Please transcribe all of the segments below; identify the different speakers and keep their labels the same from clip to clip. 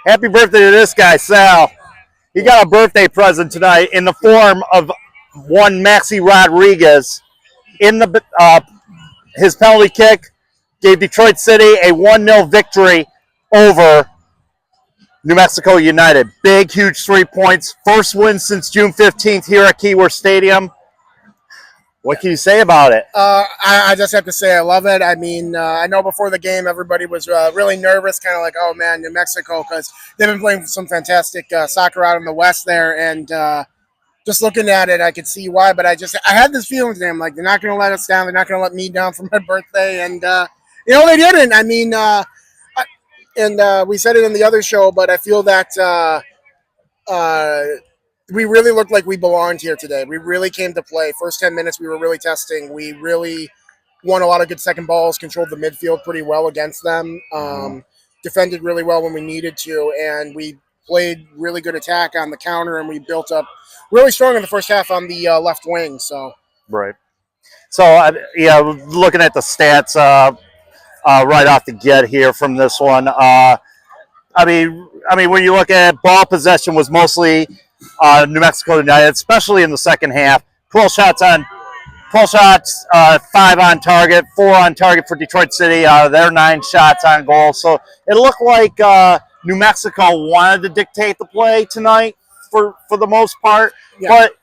Speaker 1: Happy birthday to this guy, Sal. He got a birthday present tonight in the form of one Maxi Rodriguez. In the his penalty kick gave Detroit City a 1-0 victory over New Mexico United. Big, huge 3 points. First win since June 15th here at Keyworth Stadium. What can you say about it?
Speaker 2: I just have to say I love it. I mean, I know before the game everybody was really nervous, kind of like, oh, man, New Mexico, because they've been playing some fantastic soccer out in the West there. And just looking at it, I could see why. But I had this feeling today. I'm like, they're not going to let us down. They're not going to let me down for my birthday. And, they didn't. I mean, we said it in the other show, but I feel that we really looked like we belonged here today. We really came to play. First 10 minutes, we were really testing. We really won a lot of good second balls, controlled the midfield pretty well against them, defended really well when we needed to, and we played really good attack on the counter, and we built up really strong in the first half on the left wing. So
Speaker 1: right. So, looking at the stats right off the get here from this one, I mean, when you look at it, ball possession was mostly New Mexico United, especially in the second half. 12 shots, 5 on target, 4 on target for Detroit City. Their 9 shots on goal. So it looked like New Mexico wanted to dictate the play tonight for the most part. Yeah. But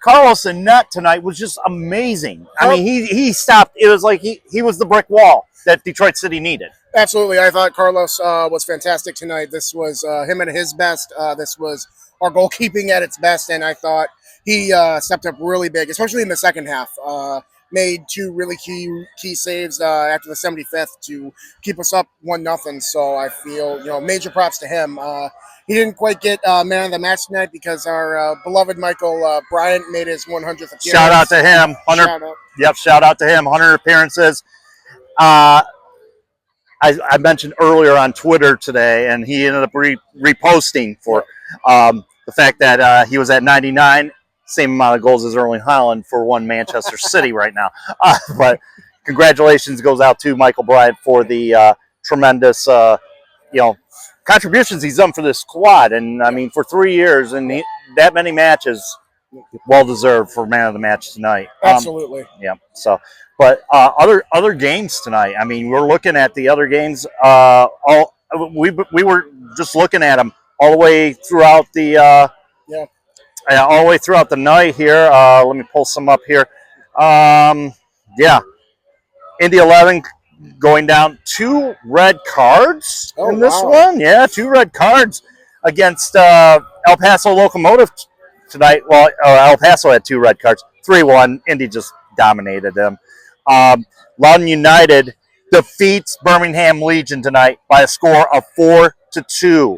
Speaker 1: Carlos in net tonight was just amazing. I mean, he stopped. It was like he was the brick wall that Detroit City needed.
Speaker 2: Absolutely. I thought Carlos was fantastic tonight. This was him at his best. This was our goalkeeping at its best, and I thought he stepped up really big, especially in the second half. Made 2 really key saves after the 75th to keep us up 1-0. So I feel, major props to him. He didn't quite get man of the match tonight because our beloved Michael Bryant made his 100th appearance.
Speaker 1: Shout out to him. Shout out to him. 100 appearances. I mentioned earlier on Twitter today, and he ended up reposting for the fact that he was at 99, same amount of goals as Erling Haaland for one Manchester City right now. But congratulations goes out to Michael Bryant for the tremendous, contributions he's done for this squad. And, I mean, for 3 years and that many matches, well-deserved for man of the match tonight.
Speaker 2: Absolutely.
Speaker 1: Yeah, so... But other games tonight. I mean, we're looking at the other games. We were just looking at them all the way throughout the all the way throughout the night here. Let me pull some up here. Indy 11 going down 2 red cards in this one. Yeah, 2 red cards against El Paso Locomotive tonight. Well, El Paso had 2 red cards. 3-1. Indy just dominated them. Loudoun United defeats Birmingham Legion tonight by a score of 4-2.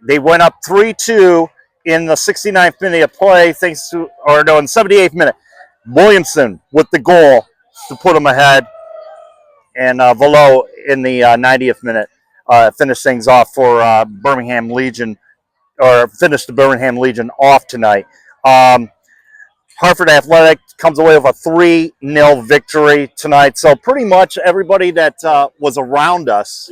Speaker 1: They went up 3-2 in the 69th minute of play, in the 78th minute. Williamson with the goal to put them ahead, and Velo in the 90th minute finished things off for Birmingham Legion, or finished the Birmingham Legion off tonight. Hartford Athletic comes away with a 3-0 victory tonight. So pretty much everybody that was around us,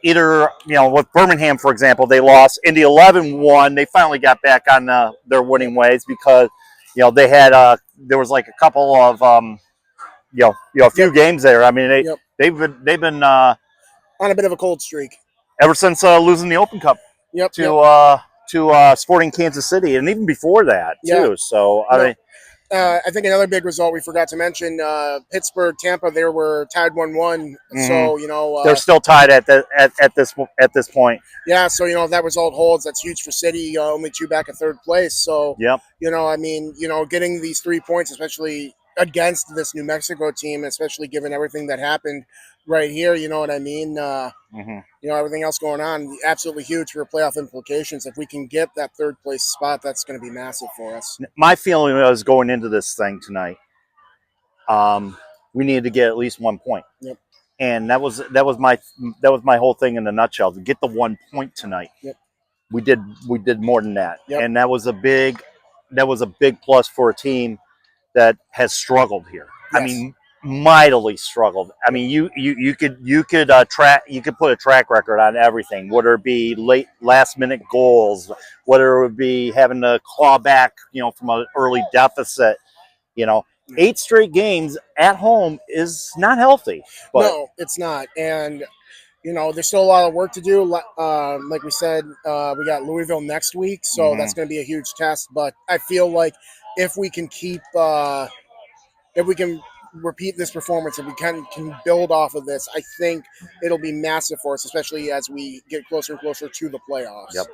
Speaker 1: either, with Birmingham, for example, they lost. Indy 11 won. They finally got back on their winning ways because, they had, there was like a couple of, a few games there. I mean, they've been on
Speaker 2: a bit of a cold streak
Speaker 1: ever since losing the Open Cup to Sporting Kansas City, and even before that too. So I
Speaker 2: think another big result we forgot to mention: Pittsburgh, Tampa. They were tied 1-1. So
Speaker 1: they're still tied at this point.
Speaker 2: Yeah. So if that result holds, that's huge for City. Only 2 back at 3rd place. So getting these 3 points, especially against this New Mexico team, especially given everything that happened right here, you know what I mean? Everything else going on, absolutely huge for playoff implications. If we can get that 3rd place spot, that's going to be massive for us.
Speaker 1: My feeling was going into this thing tonight, we needed to get at least 1 point.
Speaker 2: Yep.
Speaker 1: And that was my whole thing in a nutshell, to get the 1 point tonight.
Speaker 2: Yep.
Speaker 1: We did more than that.
Speaker 2: Yep.
Speaker 1: And that was a big plus for a team that has struggled here.
Speaker 2: Yes.
Speaker 1: I mean, mightily struggled. I mean, you could put a track record on everything. Whether it be last minute goals, whether it would be having to claw back, from an early deficit. 8 straight games at home is not healthy. But
Speaker 2: no, it's not, and there's still a lot of work to do. Like we said, we got Louisville next week, so that's going to be a huge test. But I feel like if we can if we can repeat this performance, if we can build off of this, I think it'll be massive for us, especially as we get closer and closer to the playoffs.
Speaker 1: Yep.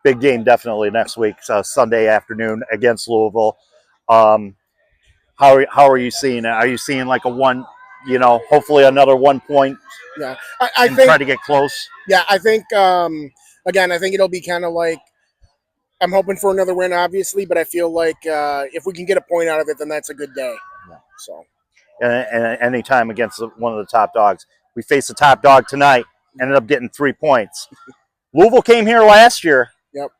Speaker 1: Big game definitely next week, Sunday afternoon against Louisville. How are you seeing it? Are you seeing like a one, hopefully another 1 point?
Speaker 2: Yeah, I think
Speaker 1: try to get close.
Speaker 2: Yeah, I think again, I think it'll be kind of like I'm hoping for another win, obviously, but I feel like if we can get a point out of it, then that's a good day.
Speaker 1: Yeah.
Speaker 2: So,
Speaker 1: and any time against one of the top dogs, we faced the top dog tonight. Ended up getting 3 points. Louisville came here last year.
Speaker 2: Yep.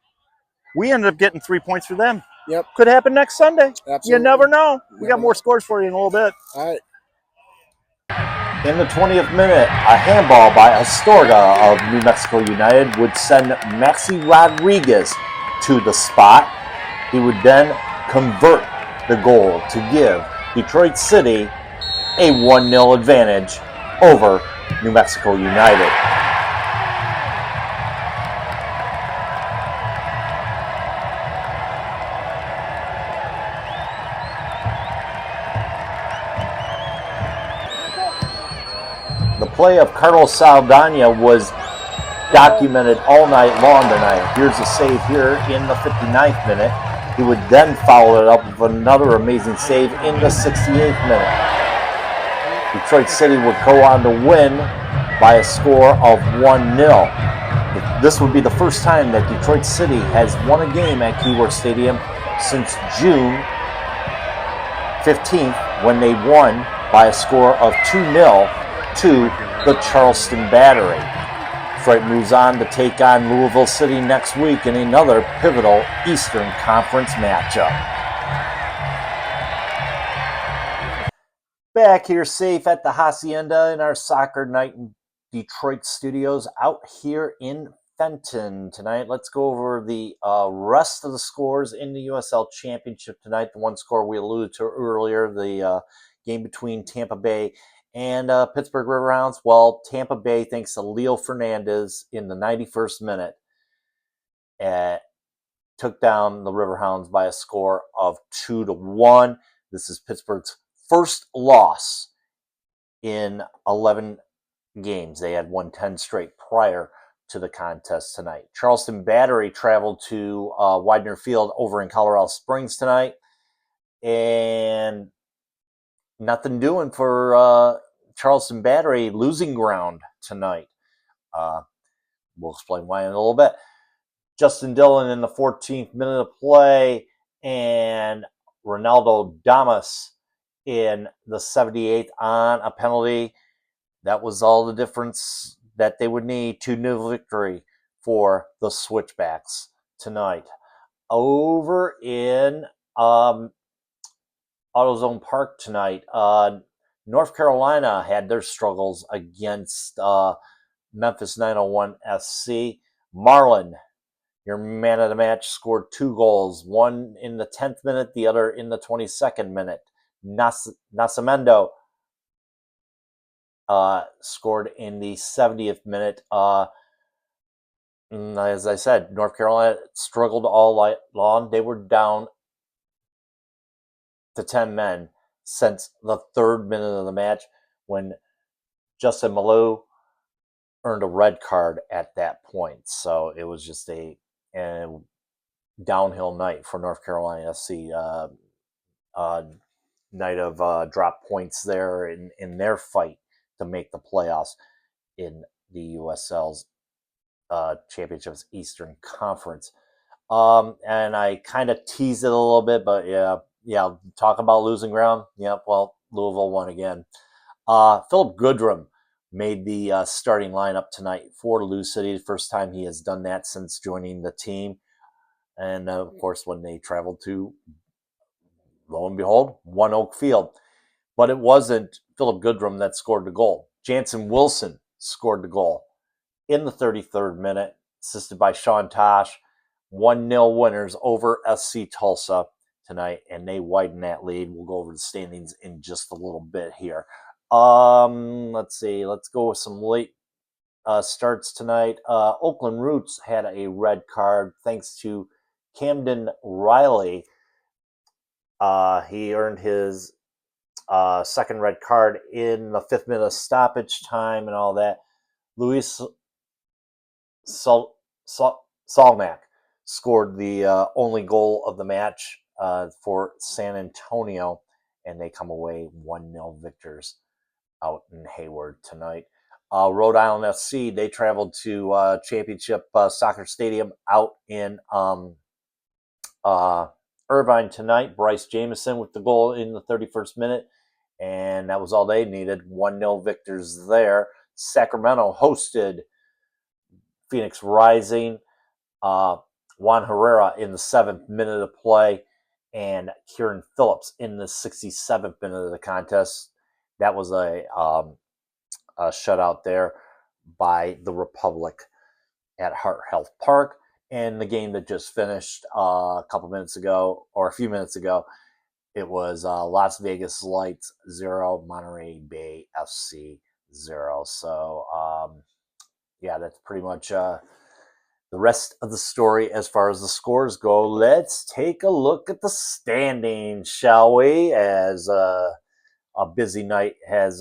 Speaker 1: We ended up getting 3 points for them.
Speaker 2: Yep.
Speaker 1: Could happen next Sunday.
Speaker 2: Absolutely.
Speaker 1: You never know. We got more scores for you in a little bit.
Speaker 2: All right.
Speaker 1: In the 20th minute, a handball by Astorga of New Mexico United would send Maxi Rodriguez to the spot. He would then convert the goal to give Detroit City a 1-0 advantage over New Mexico United. The play of Carlos Saldana was documented all night long tonight. Here's a save here in the 59th minute. He would then follow it up with another amazing save in the 68th minute. Detroit City would go on to win by a score of 1-0. This would be the first time that Detroit City has won a game at Keyworth Stadium since June 15th, when they won by a score of 2-0 to the Charleston Battery. Detroit moves on to take on Louisville City next week in another pivotal Eastern Conference matchup. Back here safe at the Hacienda in our Soccer Night in Detroit studios out here in Fenton tonight. Let's go over the rest of the scores in the USL Championship tonight. The one score we alluded to earlier, the game between Tampa Bay and Pittsburgh Riverhounds. Well, Tampa Bay, thanks to Leo Fernandez in the 91st minute, took down the Riverhounds by a score of 2-1. This is Pittsburgh's first loss in 11 games. They had won 10 straight prior to the contest tonight. Charleston Battery traveled to Widener Field over in Colorado Springs tonight, and nothing doing for Charleston Battery, losing ground tonight. We'll explain why in a little bit. Justin Dillon in the 14th minute of play, and Ronaldo Damas in the 78th on a penalty. That was all the difference that they would need to new victory for the Switchbacks tonight. Over in AutoZone Park tonight, North Carolina had their struggles against Memphis 901 SC. Marlon, your man of the match, scored 2 goals, one in the 10th minute, the other in the 22nd minute. Nascimento scored in the 70th minute. As I said, North Carolina struggled all night long. They were down to 10 men since the 3rd minute of the match, when Justin Malou earned a red card at that point. So it was just a downhill night for North Carolina SC. Night of drop points there in their fight to make the playoffs in the USL's Championships Eastern Conference. And I kind of teased it a little bit, but yeah, talk about losing ground. Yeah, well, Louisville won again. Philip Goodrum made the starting lineup tonight for Lou City. The first time he has done that since joining the team. And of course, when they traveled to, lo and behold, One Oak Field. But it wasn't Philip Goodrum that scored the goal. Jansen Wilson scored the goal in the 33rd minute, assisted by Sean Tosh. 1-0 winners over SC Tulsa tonight, and they widen that lead. We'll go over the standings in just a little bit here. Let's see. Let's go with some late starts tonight. Oakland Roots had a red card thanks to Camden Riley. He earned his second red card in the 5th minute of stoppage time and all that. Luis Salmack scored the only goal of the match for San Antonio, and they come away 1-0 victors out in Hayward tonight. Rhode Island FC, they traveled to Championship Soccer Stadium out in Irvine tonight. Bryce Jamison with the goal in the 31st minute, and that was all they needed. 1-0 victors there. Sacramento hosted Phoenix Rising. Juan Herrera in the 7th minute of play, and Kieran Phillips in the 67th minute of the contest. That was a shutout there by the Republic at Heart Health Park. And the game that just finished a couple minutes ago, or a few minutes ago, it was Las Vegas Lights 0, Monterey Bay FC 0. So, yeah, that's pretty much the rest of the story as far as the scores go. Let's take a look at the standings, shall we? As a busy night has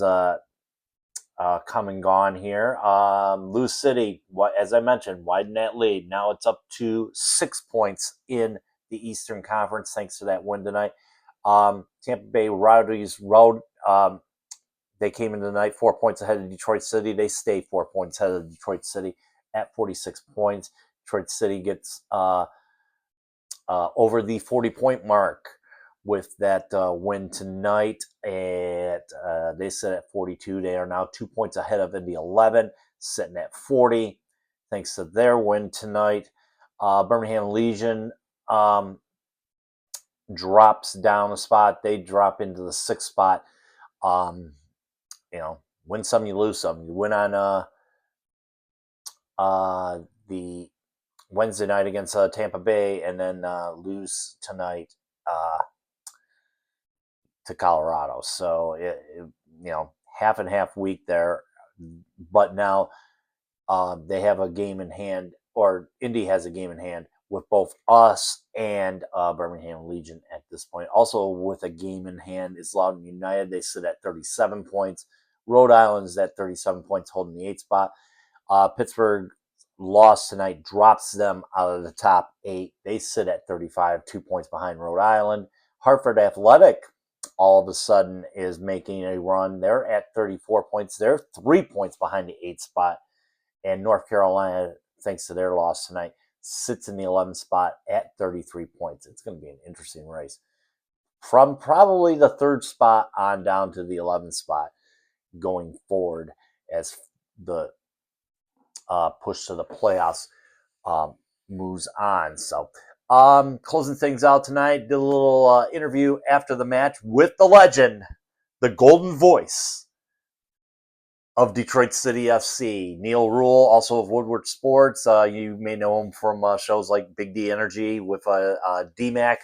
Speaker 1: come and gone here. Lou City, as I mentioned, widened that lead. Now it's up to 6 points in the Eastern Conference thanks to that win tonight. Tampa Bay Rowdies they came in tonight 4 points ahead of Detroit City. They stay 4 points ahead of Detroit City at 46 points. Detroit City gets over the 40-point mark with that win tonight. They sit at 42. They are now 2 points ahead of Indy 11, sitting at 40, thanks to their win tonight. Birmingham Legion drops down a spot. They drop into the 6th spot. Win some, you lose some. You win on the Wednesday night against Tampa Bay, and then lose tonight to Colorado. So half and half week there. But now they have a game in hand, or Indy has a game in hand with both us and Birmingham Legion at this point. Also with a game in hand is Loudoun United. They sit at 37 points. Rhode Island is at 37 points, holding the 8th spot. Pittsburgh loss tonight drops them out of the top 8. They sit at 35, 2 points behind Rhode Island. Hartford Athletic all of a sudden is making a run. They're at 34 points. They're 3 points behind the 8th spot. And North Carolina, thanks to their loss tonight, sits in the 11th spot at 33 points. It's going to be an interesting race. From probably the 3rd spot on down to the 11th spot going forward as the push to the playoffs moves on. So closing things out tonight, did a little interview after the match with the legend, the golden voice of Detroit City FC, Neal Ruhl, also of Woodward Sports. You may know him from shows like Big D Energy with DMAC,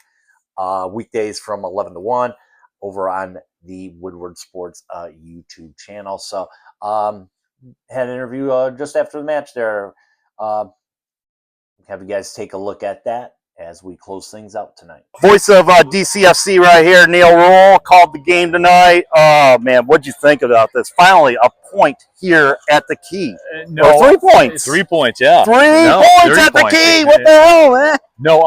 Speaker 1: weekdays from 11 to 1 over on the Woodward Sports YouTube channel. So had an interview just after the match there. Have you guys take a look at that as we close things out tonight.
Speaker 3: Voice of DCFC right here, Neal Ruhl, called the game tonight. Oh, man, what'd you think about this? Finally, a point here at the key.
Speaker 4: No,
Speaker 3: 3 points.
Speaker 4: 3 points, yeah.
Speaker 3: 3 points at the key. What the hell, man?
Speaker 4: No,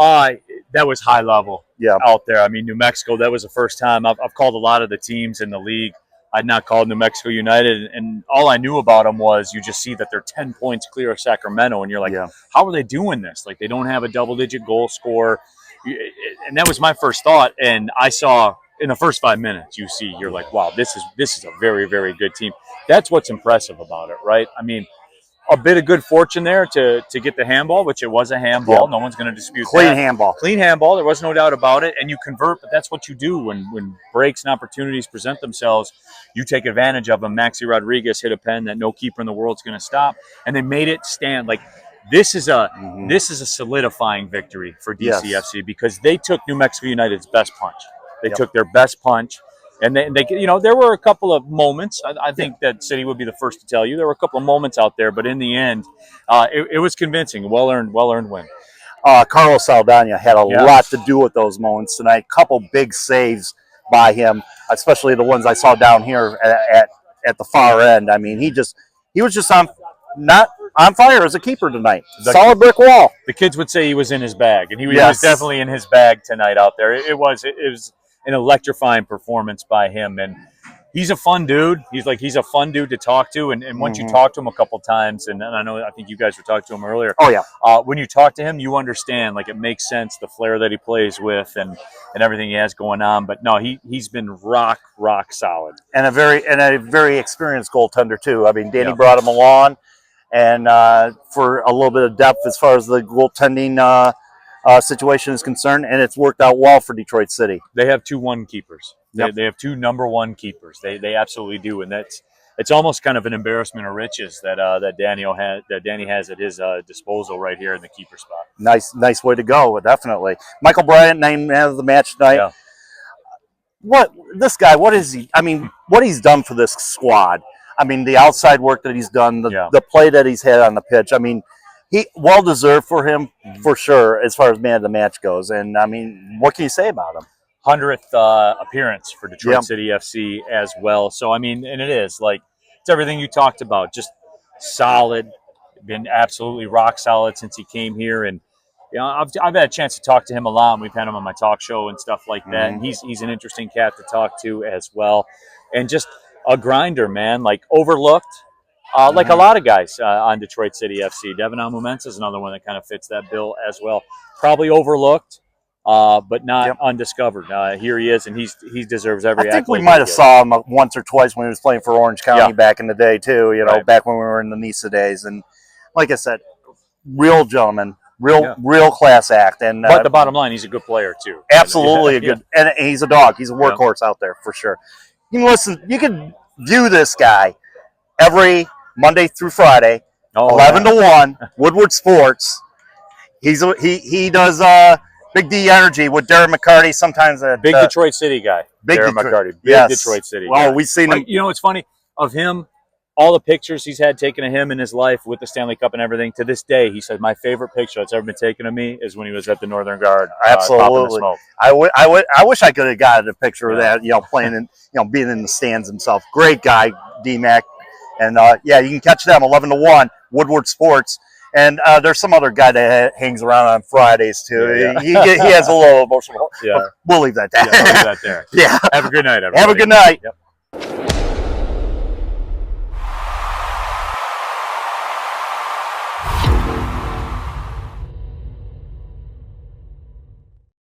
Speaker 4: that was high level out there. I mean, New Mexico, that was the first time. I've called a lot of the teams in the league. I'd not called New Mexico United, and all I knew about them was you just see that they're 10 points clear of Sacramento, and you're like, how are they doing this? Like, they don't have a double-digit goal scorer. And that was my first thought, and I saw in the first 5 minutes, you're like, wow, this is a very, very good team. That's what's impressive about it, right? I mean, a bit of good fortune there to get the handball, which it was a handball. Yep. No one's going to dispute
Speaker 3: Clean
Speaker 4: that.
Speaker 3: handball.
Speaker 4: Clean handball. There was no doubt about it. And you convert, but that's what you do when breaks and opportunities present themselves. You take advantage of them. Maxi Rodriguez hit a pen that no keeper in the world is going to stop, and they made it stand. Like this is a solidifying victory for DCFC because they took New Mexico United's best punch. They took their best punch. And they, you know, there were a couple of moments. I think that City would be the first to tell you. There were a couple of moments out there, but in the end, it was convincing. Well-earned win.
Speaker 3: Carlos Saldana had a lot to do with those moments tonight. A couple big saves by him, especially the ones I saw down here at the far end. I mean, he was just not on fire as a keeper tonight. Solid brick wall.
Speaker 4: The kids would say he was in his bag, and he was definitely in his bag tonight out there. It was an electrifying performance by him, and he's a fun dude. He's a fun dude to talk to, and once you talk to him a couple times, and I think you guys were talking to him earlier.
Speaker 3: Oh yeah.
Speaker 4: When you talk to him, you understand. Like it makes sense the flair that he plays with, and everything he has going on. But no, he's been rock solid,
Speaker 3: and a very experienced goaltender too. I mean, Danny brought him along, and for a little bit of depth as far as the goaltending situation is concerned, and it's worked out well for Detroit City.
Speaker 4: They have 2 1 keepers. They have 2 number 1 keepers. They absolutely do, and it's almost kind of an embarrassment of riches that Danny has at his disposal right here in the keeper spot.
Speaker 3: Nice way to go, definitely. Michael Bryant named man of the match tonight.
Speaker 4: Yeah.
Speaker 3: What is he? I mean, what he's done for this squad. I mean, the outside work that he's done, the play that he's had on the pitch. I mean, he well deserved for him for sure as far as man of the match goes. And I mean, what can you say about him?
Speaker 4: 100th appearance for Detroit City FC as well. So I mean, and it's everything you talked about. Just solid, been absolutely rock solid since he came here. And you know, I've had a chance to talk to him a lot. And we've had him on my talk show and stuff like that. And he's an interesting cat to talk to as well. And just a grinder, man. Like overlooked. Like a lot of guys on Detroit City FC. Devin Amumensa is another one that kind of fits that bill as well. Probably overlooked, but not undiscovered. Here he is, and he deserves every accolade.
Speaker 3: I think we might have saw him once or twice when he was playing for Orange County back in the day, too, you know, back when we were in the NISA days. And like I said, real gentleman, real class act. And
Speaker 4: but the bottom line, he's a good player, too.
Speaker 3: Absolutely a good – and he's a dog. He's a workhorse out there for sure. You can view this guy every – Monday through Friday, 11 to 1, Woodward Sports. He does Big D Energy with Darren McCarty. Sometimes
Speaker 4: big Detroit City guy. Darren McCarty. Big Detroit City.
Speaker 3: Well, we've seen him.
Speaker 4: You know, it's funny of him. All the pictures he's had taken of him in his life with the Stanley Cup and everything. To this day, he said my favorite picture that's ever been taken of me is when he was at the Northern Guard.
Speaker 3: Absolutely. I wish I could have gotten a picture of that. You know, playing in being in the stands himself. Great guy, D-Mac. And, you can catch them 11 to 1, Woodward Sports. And there's some other guy that hangs around on Fridays, too. He has a little emotional. We'll leave that there.
Speaker 4: Leave that there.
Speaker 3: Yeah.
Speaker 4: Have a good night, everybody.
Speaker 3: Have a good night.
Speaker 4: Yep.